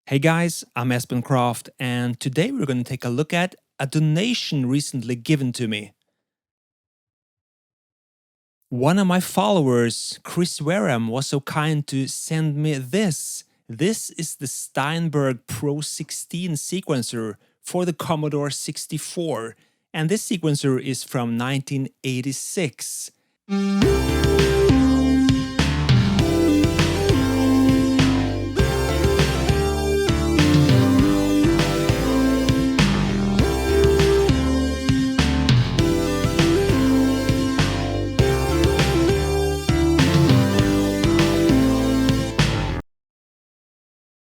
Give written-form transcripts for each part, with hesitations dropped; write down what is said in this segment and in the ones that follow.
Hey guys, I'm Espen Kraft, and today we're going to take a look at a donation recently given to me. One of my followers, Chris Wareham, was so kind to send me this. This is the Steinberg Pro16 sequencer for the Commodore 64, and this sequencer is from 1986.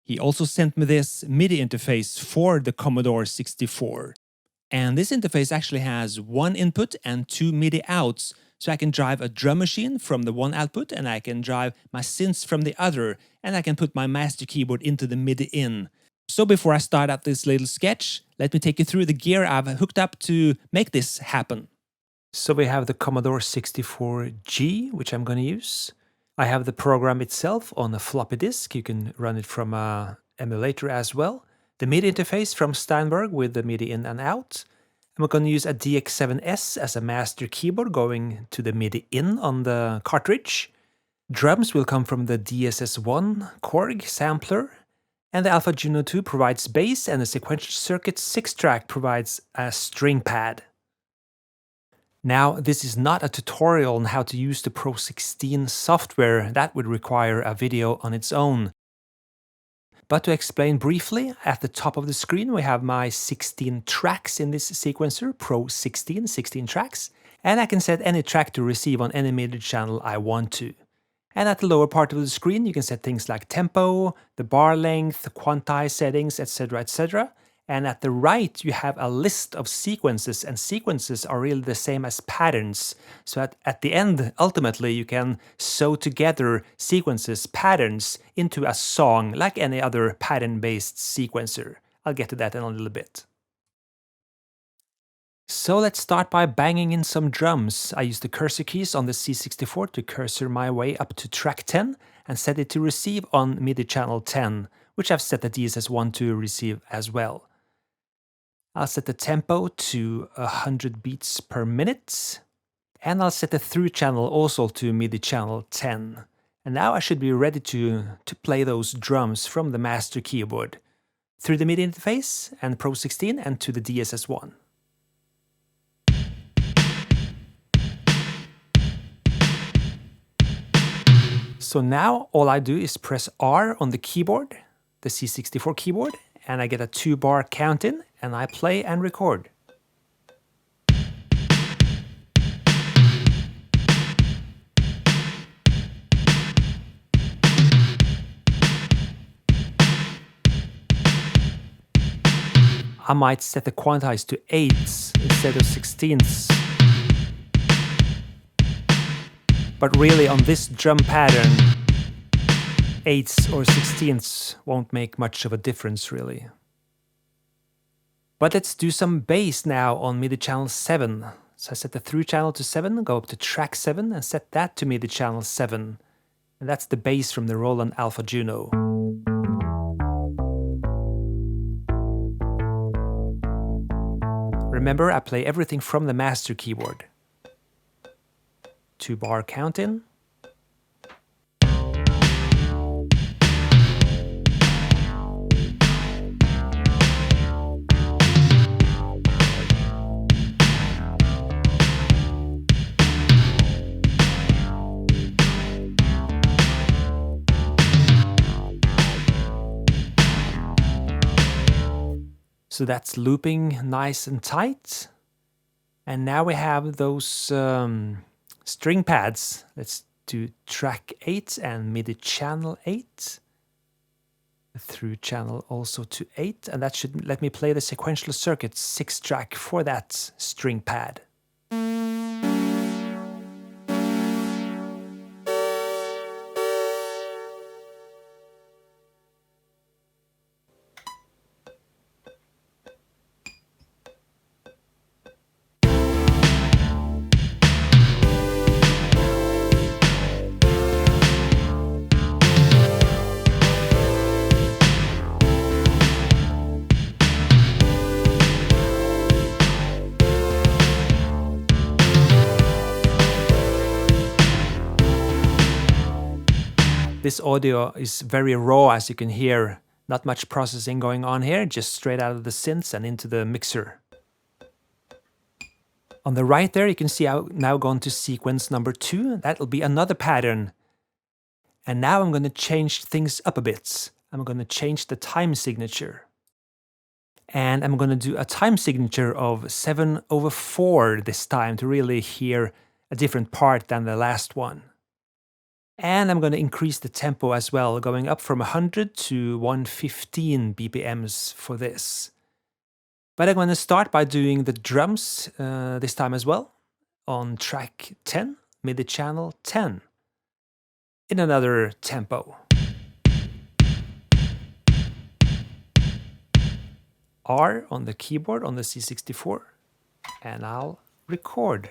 He also sent me this MIDI interface for the Commodore 64. And this interface actually has one input and two MIDI outs, so I can drive a drum machine from the one output and I can drive my synths from the other, and I can put my master keyboard into the MIDI in. So before I start out this little sketch, let me take you through the gear I've hooked up to make this happen. So we have the Commodore 64G, which I'm going to use. I have the program itself on a floppy disk. You can run it from an emulator as well. The MIDI interface from Steinberg with the MIDI in and out. And we're going to use a DX7S as a master keyboard going to the MIDI in on the cartridge. Drums will come from the DSS1 Korg sampler. And the Alpha Juno 2 provides bass, and the sequential circuit 6-track provides a string pad. Now, this is not a tutorial on how to use the Pro16 software. That would require a video on its own. But to explain briefly, at the top of the screen we have my 16 tracks in this sequencer, Pro16, 16 tracks, and I can set any track to receive on any MIDI channel I want to. And at the lower part of the screen you can set things like tempo, the bar length, quantize settings, etc, etc. And at the right, you have a list of sequences, and sequences are really the same as patterns. So at the end, ultimately, you can sew together sequences, patterns, into a song like any other pattern-based sequencer. I'll get to that in a little bit. So let's start by banging in some drums. I use the cursor keys on the C64 to cursor my way up to track 10 and set it to receive on MIDI channel 10, which I've set the DSS1 to receive as well. I'll set the tempo to 100 beats per minute, and I'll set the through channel also to MIDI channel 10. And now I should be ready to play those drums from the master keyboard through the MIDI interface and Pro16 and to the DSS1. So now all I do is press R on the keyboard, the C64 keyboard, and I get a 2-bar count in, and I play and record. I might set the quantize to 8s instead of 16ths. But really on this drum pattern, 8s or 16ths won't make much of a difference really. But let's do some bass now on MIDI channel 7. So I set the through channel to 7, go up to track 7 and set that to MIDI channel 7. And that's the bass from the Roland Alpha Juno. Remember, I play everything from the master keyboard. 2-bar count in. So that's looping nice and tight. And now we have those string pads. Let's do track 8 and MIDI channel 8. The through channel also to 8. And that should let me play the sequential circuit 6-track for that string pad. This audio is very raw, as you can hear. Not much processing going on here, just straight out of the synths and into the mixer. On the right there, you can see I've now gone to sequence number 2. That'll be another pattern. And now I'm going to change things up a bit. I'm going to change the time signature. And I'm going to do a time signature of 7/4 this time to really hear a different part than the last one. And I'm going to increase the tempo as well, going up from 100 to 115 BPMs for this. But I'm going to start by doing the drums this time as well, on track 10, MIDI channel 10, in another tempo. R on the keyboard on the C64, and I'll record.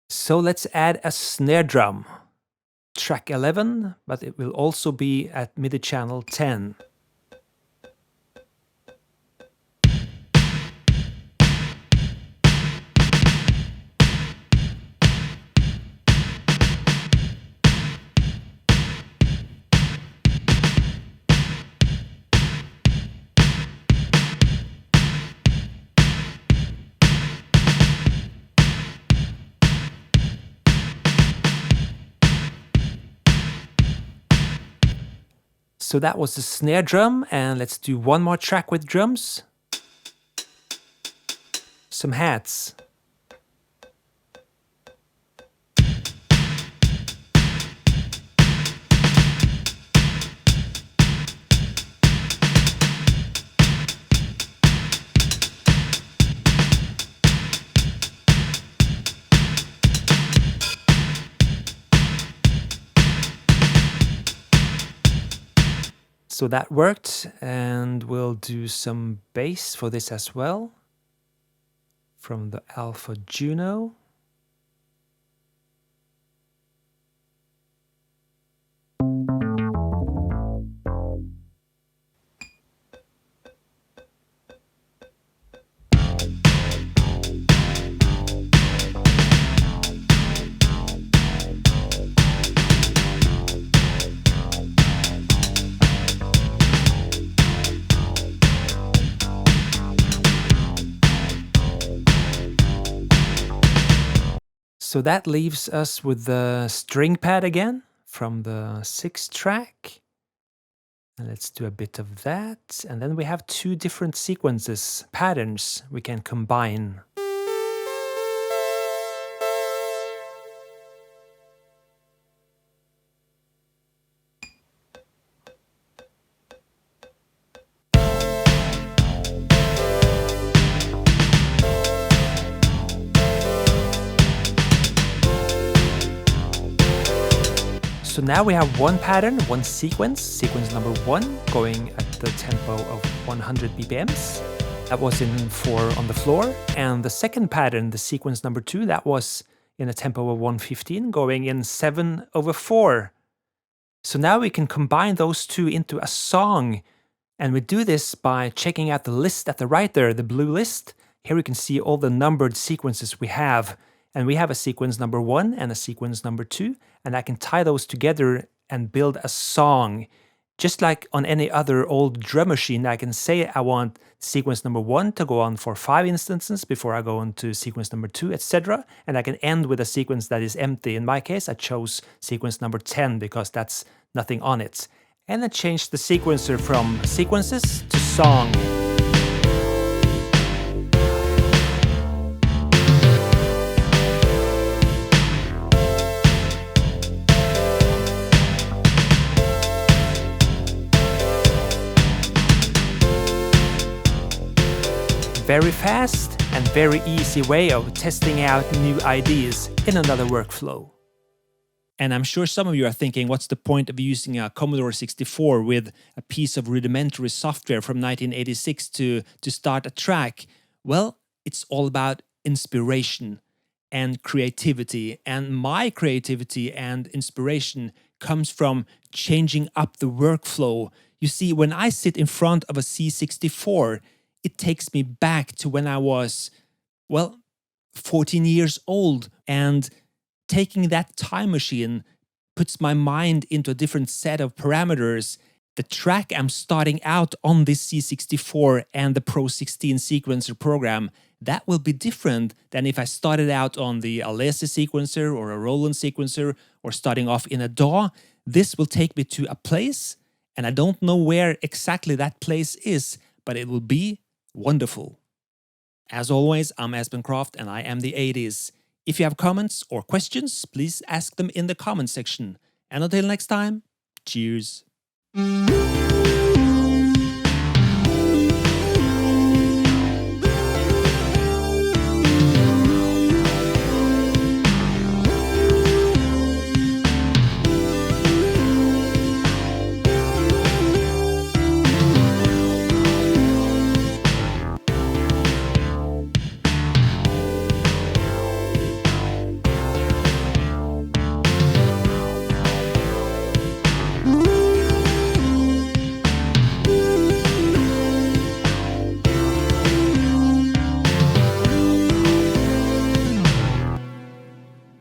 So let's add a snare drum. Track 11, but it will also be at MIDI channel 10. So that was the snare drum, and let's do one more track with drums. Some hats. So that worked, and we'll do some bass for this as well, from the Alpha Juno. So that leaves us with the string pad again from the 6-track. And let's do a bit of that. And then we have two different sequences, patterns we can combine. So now we have one pattern, one sequence number 1, going at the tempo of 100 BPMs. That was in 4 on the floor. And the second pattern, the sequence number 2, that was in a tempo of 115, going in 7/4. So now we can combine those two into a song. And we do this by checking out the list at the right there, the blue list. Here we can see all the numbered sequences we have. And we have a sequence number 1 and a sequence number 2, and I can tie those together and build a song. Just like on any other old drum machine, I can say I want sequence number 1 to go on for 5 instances before I go on to sequence number 2, etc. And I can end with a sequence that is empty. In my case, I chose sequence number 10 because that's nothing on it. And I changed the sequencer from sequences to song. Very fast and very easy way of testing out new ideas in another workflow. And I'm sure some of you are thinking, what's the point of using a Commodore 64 with a piece of rudimentary software from 1986 to start a track? Well, it's all about inspiration and creativity. And my creativity and inspiration comes from changing up the workflow. You see, when I sit in front of a C64, it takes me back to when I was, well, 14 years old. And taking that time machine puts my mind into a different set of parameters. The track I'm starting out on this C64 and the Pro16 sequencer program, that will be different than if I started out on the Alesi sequencer or a Roland sequencer or starting off in a DAW. This will take me to a place, and I don't know where exactly that place is, but it will be wonderful. As always, I'm Espen Kraft and I am the 80s. If you have comments or questions, please ask them in the comment section. And until next time, cheers.